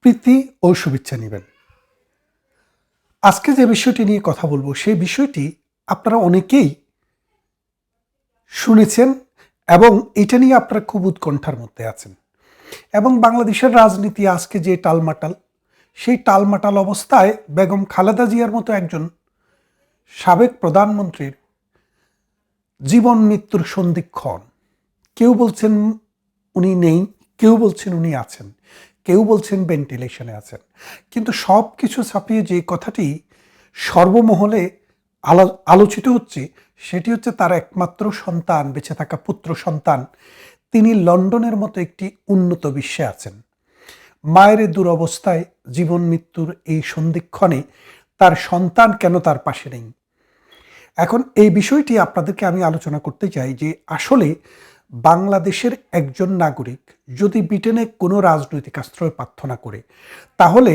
প্রীতি ও শুভেচ্ছা নেবেন। আজকে যে বিষয়টি নিয়ে কথা বলবো সেই বিষয়টি আপনারা অনেকেই শুনেছেন এবং এটা নিয়ে আপনারা খুব উৎকণ্ঠার মধ্যে আছেন। এবং বাংলাদেশের রাজনীতি আজকে যে টালমাটাল, সেই টালমাটাল অবস্থায় বেগম খালেদা জিয়ার মতো একজন সাবেক প্রধানমন্ত্রীর জীবন মৃত্যুর সন্ধিক্ষণ। কেউ বলছেন উনি নেই, কেউ বলছেন উনি আছেন, কেউ বলছেন ভেন্টিলেশনে আছেন। কিন্তু সব কিছু ছাপিয়ে যে কথাটি সর্বমহলে আলোচিত হচ্ছে সেটি হচ্ছে তার একমাত্র সন্তান, বেঁচে থাকা পুত্র সন্তান, তিনি লন্ডনের মতো একটি উন্নত বিশ্বে আছেন। মায়ের দুরবস্থায় জীবন মৃত্যুর এই সন্ধিক্ষণে তার সন্তান কেন তার পাশে নেই? এখন এই বিষয়টি আপনাদেরকে আমি আলোচনা করতে চাই যে আসলে বাংলাদেশের একজন নাগরিক যদি ব্রিটেনে কোনো রাজনৈতিক আশ্রয় প্রার্থনা করে, তাহলে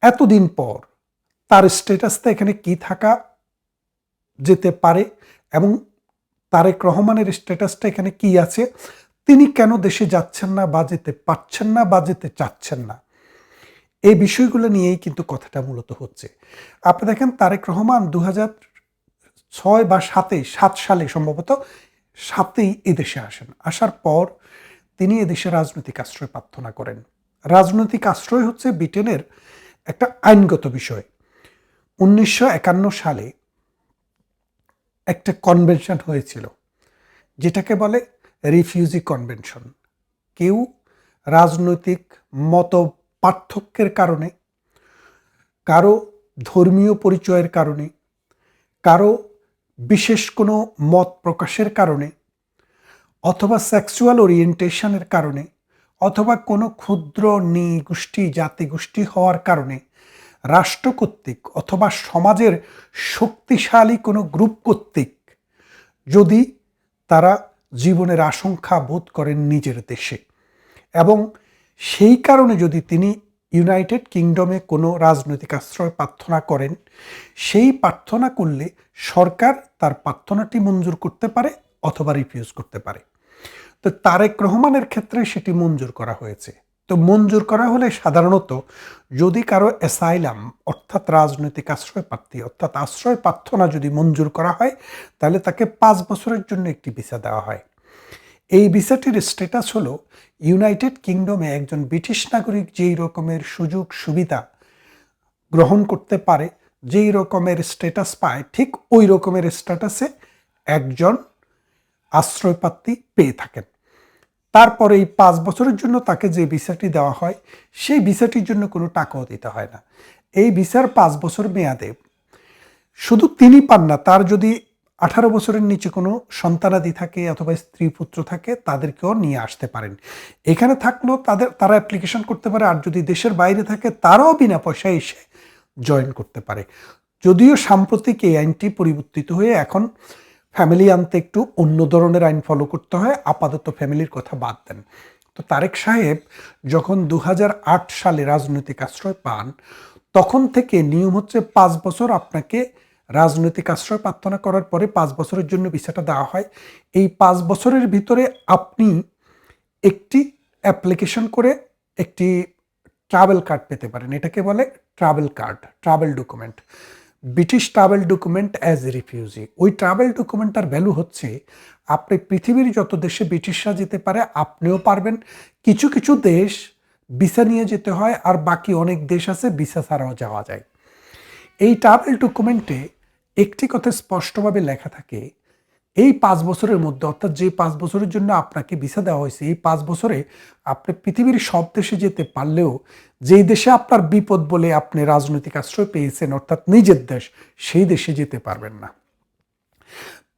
এতদিন পর তার স্ট্যাটাসটা এখানে কি থাকা যেতে পারে এবং তারেক রহমানের স্ট্যাটাসটা এখানে কি আছে, তিনি কেন দেশে যাচ্ছেন না বা যেতে পারছেন না বা যেতে চাচ্ছেন না, এই বিষয়গুলো নিয়েই কিন্তু কথাটা মূলত হচ্ছে। আপনি দেখেন তারেক রহমান 2006 বা 7 সালে সম্ভবত 7-এই এদেশে আসেন। আসার পর তিনি এদেশে রাজনৈতিক আশ্রয় প্রার্থনা করেন। রাজনৈতিক আশ্রয় হচ্ছে ব্রিটেনের একটা আইনগত বিষয়। 1951 সালে একটা কনভেনশন হয়েছিল যেটাকে বলে রিফিউজি কনভেনশন। কেউ রাজনৈতিক মত পার্থক্যের কারণে, কারো ধর্মীয় পরিচয়ের কারণে, কারো বিশেষ কোনো মত প্রকাশের কারণে, অথবা সেক্সুয়াল ওরিয়েন্টেশনের কারণে, অথবা কোনো ক্ষুদ্র নৃগোষ্ঠী জাতিগোষ্ঠী হওয়ার কারণে রাষ্ট্র কর্তৃক অথবা সমাজের শক্তিশালী কোনো গ্রুপ কর্তৃক যদি তারা জীবনের আশঙ্কা বোধ করেন নিজের দেশে, এবং সেই কারণে যদি তিনি ইউনাইটেড কিংডমে কোনো রাজনৈতিক আশ্রয় প্রার্থনা করেন, সেই প্রার্থনা করলে সরকার তার প্রার্থনাটি মঞ্জুর করতে পারে অথবা রিফিউজ করতে পারে। তো তারেক রহমানের ক্ষেত্রে সেটি মঞ্জুর করা হয়েছে। তো মঞ্জুর করা হলে সাধারণত যদি কারো অ্যাসাইলাম অর্থাৎ রাজনৈতিক আশ্রয় প্রার্থী অর্থাৎ আশ্রয় প্রার্থনা যদি মঞ্জুর করা হয়, তাহলে তাকে 5 বছরের জন্য একটি ভিসা দেওয়া হয়। এই ভিসাটির স্ট্যাটাস হলো ইউনাইটেড কিংডমে একজন ব্রিটিশ নাগরিক যেই রকমের সুযোগ সুবিধা গ্রহণ করতে পারে, যেই রকমের স্ট্যাটাস পায়, ঠিক ওই রকমের স্ট্যাটাসে একজন আশ্রয়প্রার্থী পেয়ে থাকেন। তারপরে এই 5 বছরের জন্য তাকে যে ভিসাটি দেওয়া হয়, সেই ভিসাটির জন্য কোনো টাকাও দিতে হয় না। এই ভিসার 5 বছর মেয়াদে শুধু তিনি পান না, তার যদি 18 বছরের নিচে কোনো সন্তানাদি থাকে অথবা স্ত্রী পুত্র থাকে, তাদেরকেও নিয়ে আসতে পারেন। এখানে থাকলেও তারা অ্যাপ্লিকেশন করতে পারে, আর যদি দেশের বাইরে থাকে তারাও বিনা পয়সায় এসে জয়েন করতে পারে। যদিও সাম্প্রতিক এই আইনটি পরিবর্তিত হয়ে এখন ফ্যামিলি আনতে একটু অন্য ধরনের আইন ফলো করতে হয়, আপাতত ফ্যামিলির কথা বাদ দেন। তো তারেক সাহেব যখন 2008 সালে রাজনৈতিক আশ্রয় পান, তখন থেকে নিয়ম হচ্ছে 5 বছর আপনাকে রাজনৈতিক আশ্রয় প্রার্থনা করার পরে 5 বছরের জন্য ভিসাটা দেওয়া হয়। এই 5 বছরের ভিতরে আপনি একটি অ্যাপ্লিকেশন করে একটি ট্রাভেল কার্ড পেতে পারেন। এটাকে বলে travel card, travel document, British travel document as a refugee. ওই ট্রাভেল ডকুমেন্টটার ভ্যালু হচ্ছে আপনি পৃথিবীর যত দেশে ব্রিটিশরা যেতে পারে আপনিও পারবেন। কিছু কিছু দেশ ভিসা নিয়ে যেতে হয়, আর বাকি অনেক দেশ আছে ভিসা ছাড়াও যাওয়া যায়। এই ট্রাভেল ডকুমেন্টে একটি কথা স্পষ্টভাবে লেখা থাকে, এই 5 বছরের মধ্যে অর্থাৎ যে 5 বছরের জন্য আপনাকে ভিসা দেওয়া হয়েছে, এই 5 বছরে আপনি পৃথিবীর সব দেশে যেতে পারলেও যেই দেশে আপনার বিপদ বলে আপনি রাজনৈতিক আশ্রয় পেয়েছেন অর্থাৎ নিজের দেশ, সেই দেশে যেতে পারবেন না।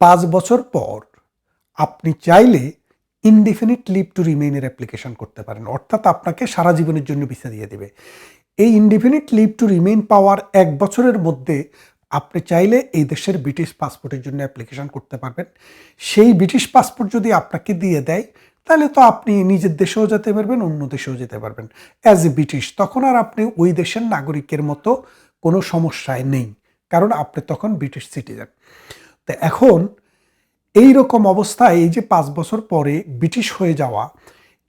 5 বছর পর আপনি চাইলে ইনডিফিনিট লিভ টু রিমেইনের অ্যাপ্লিকেশন করতে পারেন, অর্থাৎ আপনাকে সারা জীবনের জন্য ভিসা দিয়ে দেবে। এই ইনডিফিনিট লিভ টু রিমেইন পাওয়ার 1 বছরের মধ্যে আপনি চাইলে এই দেশের ব্রিটিশ পাসপোর্টের জন্য অ্যাপ্লিকেশন করতে পারবেন। সেই ব্রিটিশ পাসপোর্ট যদি আপনাকে দিয়ে দেয়, তাহলে তো আপনি নিজের দেশেও যেতে পারবেন, অন্য দেশেও যেতে পারবেন অ্যাজ এ ব্রিটিশ। তখন আর আপনি ওই দেশের নাগরিকের মতো কোনো সমস্যায় নেই, কারণ আপনি তখন ব্রিটিশ সিটিজেন। তো এখন এই রকম অবস্থায় এই যে 5 বছর পরে ব্রিটিশ হয়ে যাওয়া,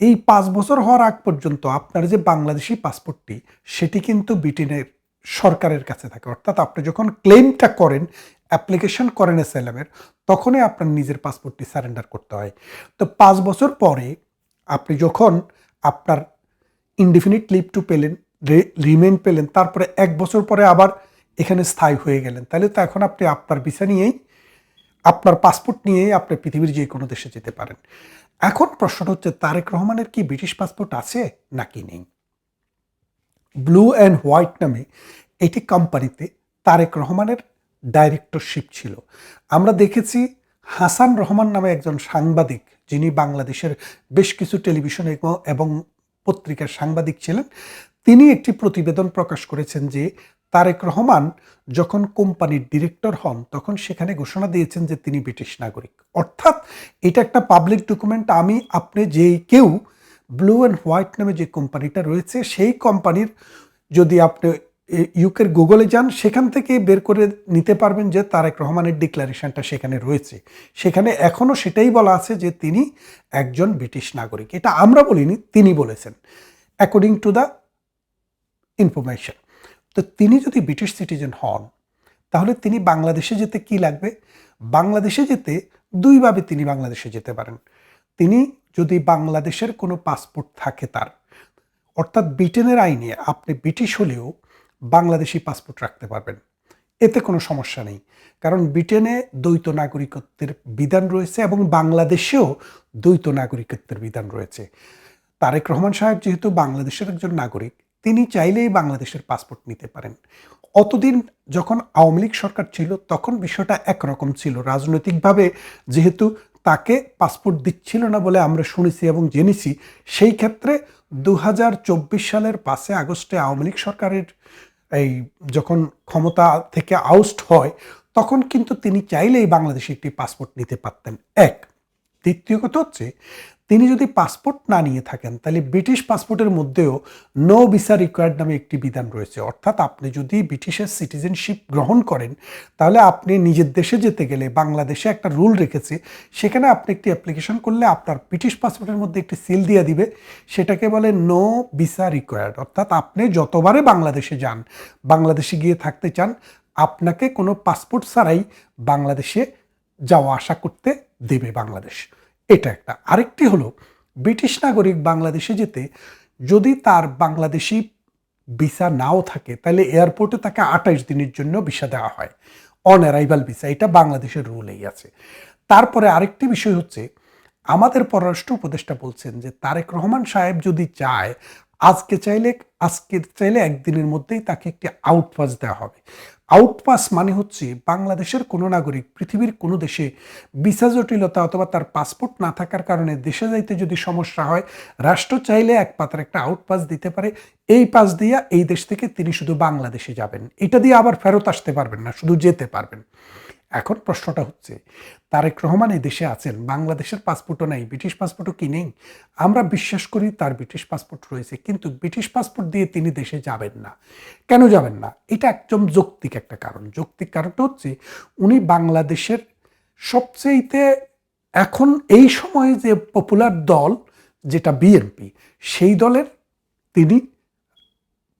এই 5 বছর হওয়ার আগ পর্যন্ত আপনার যে বাংলাদেশি পাসপোর্টটি সেটি কিন্তু ব্রিটেনের সরকারের কাছে থাকে। অর্থাৎ আপনি যখন ক্লেমটা করেন, অ্যাপ্লিকেশন করেন অ্যাসাইলামের, তখনই আপনার নিজের পাসপোর্টটি সারেন্ডার করতে হয়। তো 5 বছর পরে আপনি যখন আপনার ইনডিফিনিট লিভ টু পেলেন, রিমেইন পেলেন, তারপরে 1 বছর পরে আবার এখানে স্থায়ী হয়ে গেলেন, তাহলে তো এখন আপনি আপনার ভিসা নিয়েই, আপনার পাসপোর্ট নিয়েই আপনি পৃথিবীর যে কোনো দেশে যেতে পারেন। এখন প্রশ্নটা হচ্ছে, তারেক রহমানের কি ব্রিটিশ পাসপোর্ট আছে নাকি নেই? ব্লু অ্যান্ড হোয়াইট নামে এটি কোম্পানিতে তারেক রহমানের ডাইরেক্টরশিপ ছিল। আমরা দেখেছি হাসান রহমান নামে একজন সাংবাদিক, যিনি বাংলাদেশের বেশ কিছু টেলিভিশন এবং পত্রিকার সাংবাদিক ছিলেন, তিনি একটি প্রতিবেদন প্রকাশ করেছেন যে তারেক রহমান যখন কোম্পানির ডিরেক্টর হন তখন সেখানে ঘোষণা দিয়েছেন যে তিনি ব্রিটিশ নাগরিক। অর্থাৎ এটা একটা পাবলিক ডকুমেন্ট। আমি, আপনি, যে কেউ ব্লু অ্যান্ড হোয়াইট নামে যে কোম্পানিটা রয়েছে সেই কোম্পানির, যদি আপনি ইউকের গুগলে যান সেখান থেকে বের করে নিতে পারবেন যে তারেক রহমানের ডিক্লারেশনটা সেখানে রয়েছে। সেখানে এখনও সেটাই বলা আছে যে তিনি একজন ব্রিটিশ নাগরিক। এটা আমরা বলিনি, তিনি বলেছেন, অ্যাকর্ডিং টু দ্য ইনফরমেশন। তো তিনি যদি ব্রিটিশ সিটিজেন হন তাহলে তিনি বাংলাদেশে যেতে কি লাগবে? বাংলাদেশে যেতে দুইভাবে তিনি বাংলাদেশে যেতে পারেন। তিনি যদি বাংলাদেশের কোনো পাসপোর্ট থাকে তার, অর্থাৎ ব্রিটেনের আইনে আপনি ব্রিটিশ হলেও বাংলাদেশি পাসপোর্ট রাখতে পারবেন, এতে কোনো সমস্যা নেই। কারণ ব্রিটেনে দ্বৈত নাগরিকত্বের বিধান রয়েছে এবং বাংলাদেশেও দ্বৈত নাগরিকত্বের বিধান রয়েছে। তারেক রহমান সাহেব যেহেতু বাংলাদেশের একজন নাগরিক, তিনি চাইলেই বাংলাদেশের পাসপোর্ট নিতে পারেন। অতদিন যখন আওয়ামী লীগ সরকার ছিল তখন বিষয়টা একরকম ছিল। রাজনৈতিকভাবে যেহেতু তাকে পাসপোর্ট দিচ্ছিল না বলে আমরা শুনেছি এবং জেনেছি, সেই ক্ষেত্রে 2024 সালের 5 আগস্টে আওয়ামী লীগ সরকারের এই যখন ক্ষমতা থেকে আউস্ট হয় তখন কিন্তু তিনি চাইলেই বাংলাদেশে একটি পাসপোর্ট নিতে পারতেন। এক, দ্বিতীয় কথা হচ্ছে, তিনি যদি পাসপোর্ট না নিয়ে থাকেন তাহলে ব্রিটিশ পাসপোর্টের মধ্যেও নো ভিসা রিকোয়ার্ড নামে একটি বিধান রয়েছে। অর্থাৎ আপনি যদি ব্রিটিশের সিটিজেনশিপ গ্রহণ করেন তাহলে আপনি নিজের দেশে যেতে গেলে, বাংলাদেশে একটা রুল রেখেছে, সেখানে আপনি একটি অ্যাপ্লিকেশন করলে আপনার ব্রিটিশ পাসপোর্টের মধ্যে একটি সিল দিয়ে দিবে, সেটাকে বলে নো ভিসা রিকোয়ার্ড। অর্থাৎ আপনি যতবারে বাংলাদেশে যান, বাংলাদেশে গিয়ে থাকতে চান, আপনাকে কোনো পাসপোর্ট ছাড়াই বাংলাদেশে যাওয়া আসা করতে দেবে বাংলাদেশ। এটা একটা। আরেকটি হলো, ব্রিটিশ নাগরিক বাংলাদেশে যেতে যদি তার বাংলাদেশি ভিসা নাও থাকে তাহলে এয়ারপোর্টে তাকে 28 দিনের জন্য ভিসা দেওয়া হয়, অন অ্যারাইভাল ভিসা। এটা বাংলাদেশের রুলেই আছে। তারপরে আরেকটি বিষয় হচ্ছে, আমাদের পররাষ্ট্র উপদেষ্টা বলছেন যে তারেক রহমান সাহেব যদি চায়, আজকে চাইলে একদিনের মধ্যেই তাকে একটি আউটপাস দেওয়া হবে। আউটপাস মানে হচ্ছে বাংলাদেশের কোনো নাগরিক পৃথিবীর কোনো দেশে ভিসা জটিলতা অথবা তার পাসপোর্ট না থাকার কারণে দেশে যাইতে যদি সমস্যা হয়, রাষ্ট্র চাইলে এক পাতার একটা আউটপাস দিতে পারে। এই পাস দিয়ে এই দেশ থেকে তিনি শুধু বাংলাদেশে যাবেন, এটা দিয়ে আবার ফেরত আসতে পারবেন না, শুধু যেতে পারবেন। এখন প্রশ্নটা হচ্ছে, তারেক রহমান এই দেশে আছেন, বাংলাদেশের পাসপোর্টও নেই, ব্রিটিশ পাসপোর্টও কি নেই? আমরা বিশ্বাস করি তার ব্রিটিশ পাসপোর্ট রয়েছে, কিন্তু ব্রিটিশ পাসপোর্ট দিয়ে তিনি দেশে যাবেন না। কেন যাবেন না? এটা একদম যৌক্তিক একটা কারণ। যৌক্তিক কারণটা হচ্ছে, উনি বাংলাদেশের সবচেয়েতে এখন এই সময়ে যে পপুলার দল যেটা বিএনপি, সেই দলের তিনি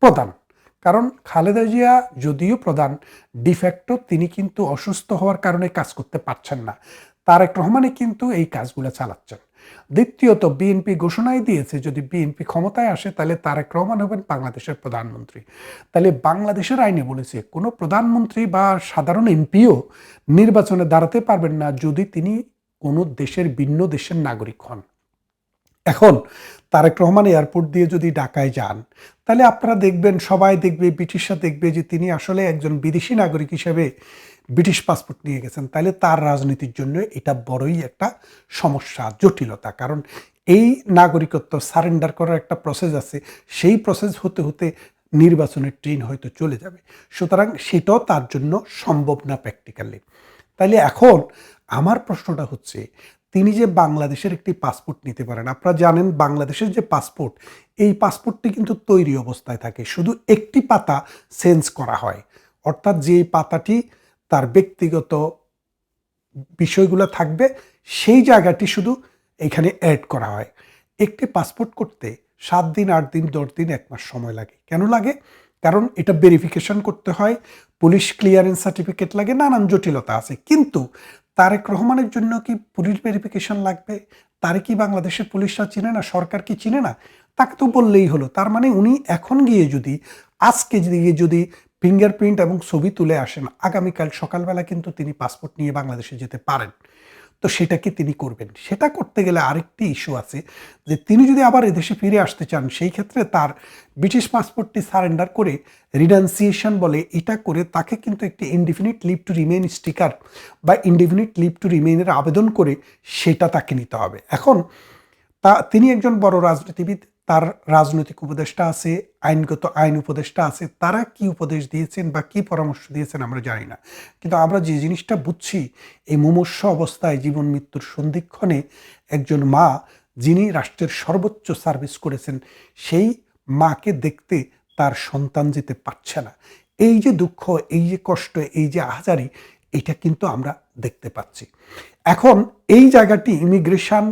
প্রধান। কারণ খালেদা জিয়া যদিও প্রধান, ডিফ্যাক্টো তিনি কিন্তু অসুস্থ হওয়ার কারণে কাজ করতে পারছেন না। তারেক রহমানই কিন্তু এই কাজগুলো চালাচ্ছেন। দ্বিতীয়ত, বিএনপি ঘোষণাই দিয়েছে যদি বিএনপি ক্ষমতায় আসে তাহলে তারেক রহমান হবেন বাংলাদেশের প্রধানমন্ত্রী। তাহলে বাংলাদেশের আইনে বলেছে কোনো প্রধানমন্ত্রী বা সাধারণ এমপিও নির্বাচনে দাঁড়াতে পারবেন না যদি তিনি কোনো ভিন্ন দেশের নাগরিক হন। এখন তারেক রহমান এয়ারপোর্ট দিয়ে যদি ঢাকায় যান তাহলে আপনারা দেখবেন, সবাই দেখবে, ব্রিটিশরা দেখবে যে তিনি আসলে একজন বিদেশি নাগরিক হিসেবে ব্রিটিশ পাসপোর্ট নিয়ে গেছেন। তাহলে তার রাজনীতির জন্য এটা বড়ই একটা সমস্যা, জটিলতা। কারণ এই নাগরিকত্ব সারেন্ডার করার একটা প্রসেস আছে, সেই প্রসেস হতে হতে নির্বাচনের ট্রেন হয়তো চলে যাবে। সুতরাং সেটাও তার জন্য সম্ভব না প্র্যাকটিক্যালি। তাইলে এখন আমার প্রশ্নটা হচ্ছে, তিনি যে বাংলাদেশের একটি পাসপোর্ট নিতে পারেন, আপনারা জানেন বাংলাদেশের যে পাসপোর্ট, এই পাসপোর্টটি কিন্তু তৈরি অবস্থায় থাকে, শুধু একটি পাতা চেঞ্জ করা হয়। অর্থাৎ যে পাতাটি তার ব্যক্তিগত বিষয়গুলো থাকবে সেই জায়গাটি শুধু এখানে অ্যাড করা হয়। একটি পাসপোর্ট করতে 7 দিন, 8 দিন, 10 দিন, 1 মাস সময় লাগে। কেন লাগে? কারণ এটা ভেরিফিকেশন করতে হয়, পুলিশ ক্লিয়ারেন্স সার্টিফিকেট লাগে, নানান জটিলতা আছে। কিন্তু তারেক রহমানের জন্য কি পুলিশ ভেরিফিকেশন লাগবে? তারে কি বাংলাদেশের পুলিশরা চিনে না? সরকার কি চিনে না? তাকে তো বললেই হলো। তার মানে উনি এখন গিয়ে যদি, আজকে গিয়ে যদি ফিঙ্গারপ্রিন্ট এবং ছবি তুলে আসেন, আগামীকাল সকালবেলা কিন্তু তিনি পাসপোর্ট নিয়ে বাংলাদেশে যেতে পারেন। তো সেটা কি তিনি করবেন? সেটা করতে গেলে আরেকটি ইস্যু আছে যে তিনি যদি আবার এদেশে ফিরে আসতে চান, সেই ক্ষেত্রে তার ব্রিটিশ পাসপোর্টটি সারেন্ডার করে রিনাউন্সিয়েশন বলে এটা করে তাকে কিন্তু একটি indefinite leave to remain sticker বা ইনডিফিনিট লিভ টু রিমেইনের আবেদন করে সেটা তাকে নিতে হবে। এখন তিনি একজন বড় রাজনীতিবিদ, তার রাজনৈতিক উপদেষ্টা আছে, আইন উপদেষ্টা আছে, তারা কি উপদেশ দিয়েছেন বা কি পরামর্শ দিয়েছেন আমরা জানি না। কিন্তু আমরা যে জিনিসটা বুঝছি, এই মুমূর্ষু অবস্থায় জীবন মৃত্যুর সন্ধিক্ষণে একজন মা, যিনি রাষ্ট্রের সর্বোচ্চ সার্ভিস করেছেন, সেই মাকে দেখতে তার সন্তান যেতে পারছে না। এই যে দুঃখ, এই যে কষ্ট, এই যে আহাজারি, এটা কিন্তু আমরা দেখতে পাচ্ছি। এখন এই জায়গাটি immigration,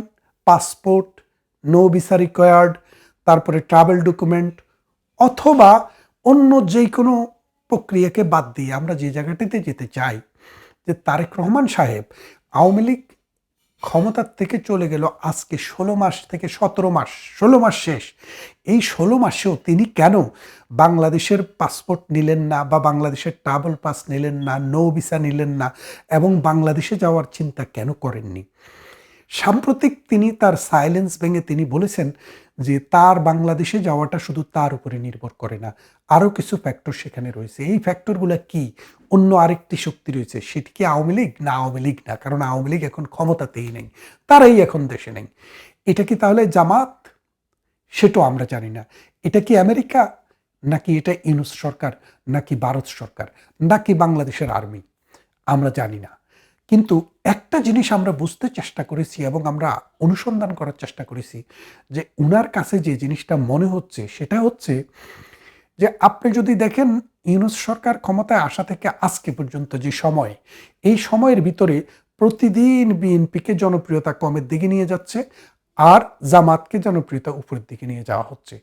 passport, no visa required, তারপরে ট্রাভেল ডকুমেন্ট অথবা অন্য যে কোনো প্রক্রিয়াকে বাদ দিয়ে আমরা যে জায়গাটিতে যেতে চাই, যে তারেক রহমান সাহেব আওয়ামী লীগ ক্ষমতার থেকে চলে গেল আজকে 16 মাস থেকে 17 মাস, 16 মাস শেষ। এই 16 মাসেও তিনি কেন বাংলাদেশের পাসপোর্ট নিলেন না বা বাংলাদেশের ট্রাভেল পাস নিলেন না, নো ভিসা নিলেন না এবং বাংলাদেশে যাওয়ার চিন্তা কেন করেননি? সাম্প্রতিক তিনি তার সাইলেন্স ভেঙে তিনি বলেছেন যে তার বাংলাদেশে যাওয়াটা শুধু তার উপরে নির্ভর করে না, আরও কিছু ফ্যাক্টর সেখানে রয়েছে। এই ফ্যাক্টরগুলো কি? অন্য আরেকটি শক্তি রয়েছে, সেটি কি আওয়ামী লীগ? না, আওয়ামী লীগ না, কারণ আওয়ামী লীগ এখন ক্ষমতাতেই নেই, তারাই এখন দেশে নেই। এটা কি তাহলে জামাত? সেটাও আমরা জানি না। এটা কি আমেরিকা, নাকি এটা ইউনূস সরকার, নাকি ভারত সরকার, নাকি বাংলাদেশের আর্মি? আমরা জানি না। কিন্তু একটা জিনিস আমরা বুঝতে চেষ্টা করেছি এবং আমরা অনুসন্ধান করার চেষ্টা করেছি যে উনার কাছে যে জিনিসটা মনে হচ্ছে সেটা হচ্ছে যে আপনি যদি দেখেন ইউনূস সরকার ক্ষমতায় আসা থেকে আজকে পর্যন্ত যে সময়, এই সময়ের ভিতরে প্রতিদিন বিএনপিকে জনপ্রিয়তা কমের দিকে নিয়ে যাচ্ছে আর জামাতকে জনপ্রিয়তা উপরের দিকে নিয়ে যাওয়া হচ্ছে।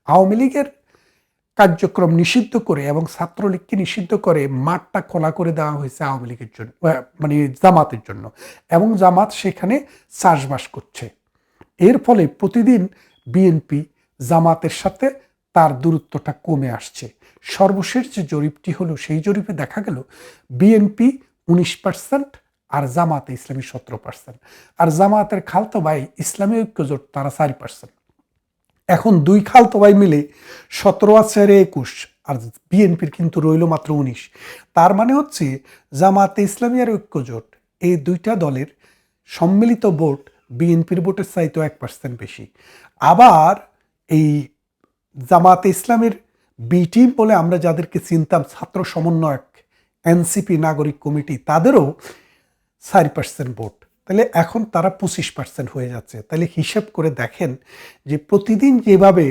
আওয়ামী লীগের কার্যক্রম নিষিদ্ধ করে এবং ছাত্রলীগকে নিষিদ্ধ করে মাঠটা খোলা করে দেওয়া হয়েছে আওয়ামী লীগের জন্য, মানে জামাতের জন্য, এবং জামাত সেখানে চাষবাস করছে। এর ফলে প্রতিদিন বিএনপি জামাতের সাথে তার দূরত্বটা কমে আসছে। সর্বশেষ যে জরিপটি হলো, সেই জরিপে দেখা গেল বিএনপি 19% আর জামাতে ইসলামী 17%, আর জামাতের খালতো ভাই ইসলামী ঐক্যজোট তারা 4%। এখন দুই খালতো ভাই মিলে 17 আছে 21, আর বিএনপির কিন্তু রইল মাত্র 19। তার মানে হচ্ছে জামাতে ইসলামী আর ঐক্যজোট, এই দুইটা দলের সম্মিলিত ভোট বিএনপির ভোটের চাইতে 1% বেশি। আবার এই জামাতে ইসলামের বি টিম বলে আমরা যাদেরকে চিনতাম, ছাত্র সমন্বয়ক, এনসিপি, নাগরিক কমিটি, তাদেরও 4% ভোট। তাহলে এখন তারা 25% হয়ে যাচ্ছে। তাহলে হিসেব করে দেখেন যে প্রতিদিন যেভাবে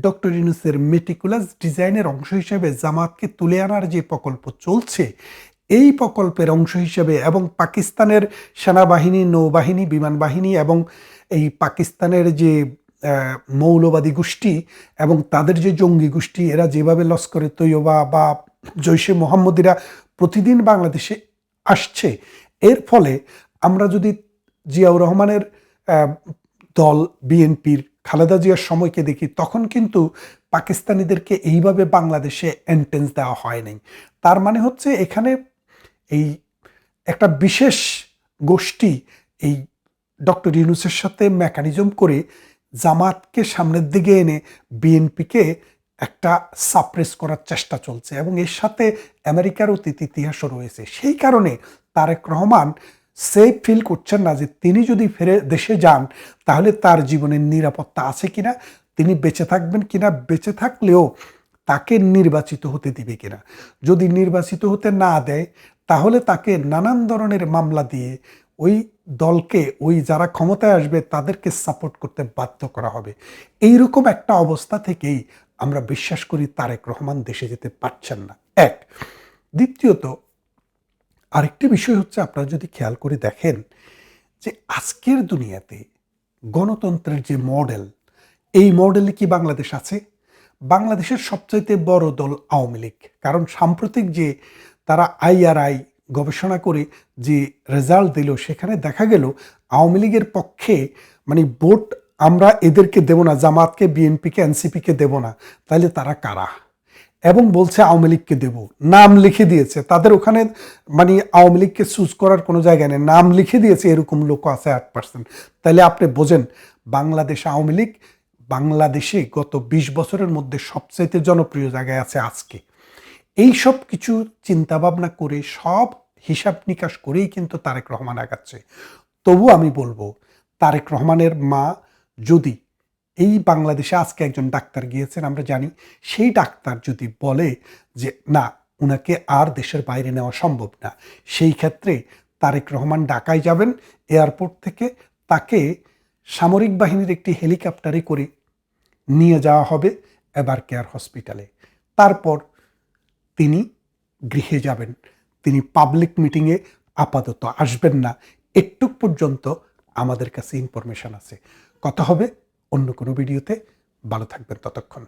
ডক্টর ইউনূসের মেটিকুলাস ডিজাইনের অংশ হিসেবে জামাতকে তুলে আনার যে প্রকল্প চলছে, এই প্রকল্পের অংশ হিসেবে এবং পাকিস্তানের সেনাবাহিনী, নৌবাহিনী, বিমান বাহিনী এবং এই পাকিস্তানের যে মৌলবাদী গোষ্ঠী এবং তাদের যে জঙ্গি গোষ্ঠী, এরা যেভাবে লস্করে তৈয়বা বা জৈশে মোহাম্মদীরা প্রতিদিন বাংলাদেশে আসছে, এর ফলে আমরা যদি জিয়াউর রহমানের দল বিএনপির খালেদা জিয়ার সময়কে দেখি, তখন কিন্তু পাকিস্তানিদেরকে এইভাবে বাংলাদেশে এন্ট্রেন্স দেওয়া হয় নাই। তার মানে হচ্ছে এখানে এই একটা বিশেষ গোষ্ঠী এই ডক্টর ইউনূসের সাথে মেকানিজম করে জামাতকে সামনের দিকে এনে বিএনপিকে একটা সাপ্রেস করার চেষ্টা চলছে, এবং এর সাথে আমেরিকার অতীত ইতিহাসও রয়েছে। সেই কারণে তারেক রহমান সেফ ফিল করছেন না যে তিনি যদি ফিরে দেশে যান তাহলে তার জীবনের নিরাপত্তা আছে কিনা, তিনি বেঁচে থাকবেন কিনা, বেঁচে থাকলেও তাকে নির্বাচিত হতে দিবে কিনা। যদি নির্বাচিত হতে না দেয় তাহলে তাকে নানান ধরনের মামলা দিয়ে ওই দলকে, ওই যারা ক্ষমতায় আসবে তাদেরকে সাপোর্ট করতে বাধ্য করা হবে। এইরকম একটা অবস্থা থেকেই আমরা বিশ্বাস করি তারেক রহমান দেশে যেতে পারছেন না। এক, দ্বিতীয়ত আরেকটি বিষয় হচ্ছে, আপনারা যদি খেয়াল করে দেখেন যে আজকের দুনিয়াতে গণতন্ত্রের যে মডেল, এই মডেলে কি বাংলাদেশ আছে? বাংলাদেশের সবচাইতে বড় দল আওয়ামী লীগ। কারণ সাম্প্রতিক যে তারা আইআরআই গবেষণা করে যে রেজাল্ট দিল, সেখানে দেখা গেল আওয়ামী লীগের পক্ষে মানে ভোট আমরা এদেরকে দেব না, জামাতকে, বিএনপিকে, এনসিপিকে দেব না, তাহলে তারা কারা? এবং বলছে আওয়ামী লীগকে দেব, নাম লিখে দিয়েছে। তাদের ওখানে মানে আওয়ামী লীগকে চুজ করার কোনো জায়গা নেই, নাম লিখে দিয়েছে, এরকম লোক আছে 8%। তাহলে আপনি বোঝেন বাংলাদেশ আওয়ামী লীগ বাংলাদেশে গত 20 বছরের মধ্যে সবচাইতে জনপ্রিয় জায়গায় আছে আজকে। এই সব কিছু চিন্তা ভাবনা করে সব হিসাব নিকাশ করেই কিন্তু তারেক রহমান আগাচ্ছে। তবু আমি বলবো তারেক রহমানের মা যদি এই বাংলাদেশে আজকে একজন ডাক্তার গিয়েছেন আমরা জানি, সেই ডাক্তার যদি বলে যে না, উনাকে আর দেশের বাইরে নেওয়া সম্ভব না, সেই ক্ষেত্রে তারেক রহমান ঢাকায় যাবেন, এয়ারপোর্ট থেকে তাকে সামরিক বাহিনীর একটি হেলিকপ্টারে করে নিয়ে যাওয়া হবে এবার কেয়ার হসপিটালে। তারপর তিনি গৃহে যাবেন, তিনি পাবলিক মিটিংয়ে আপাতত আসবেন না, একটু পর্যন্ত আমাদের কাছে ইনফরমেশন আছে। কথা হবে অন্য কোনো ভিডিওতে। ভালো থাকবেন ততক্ষণ।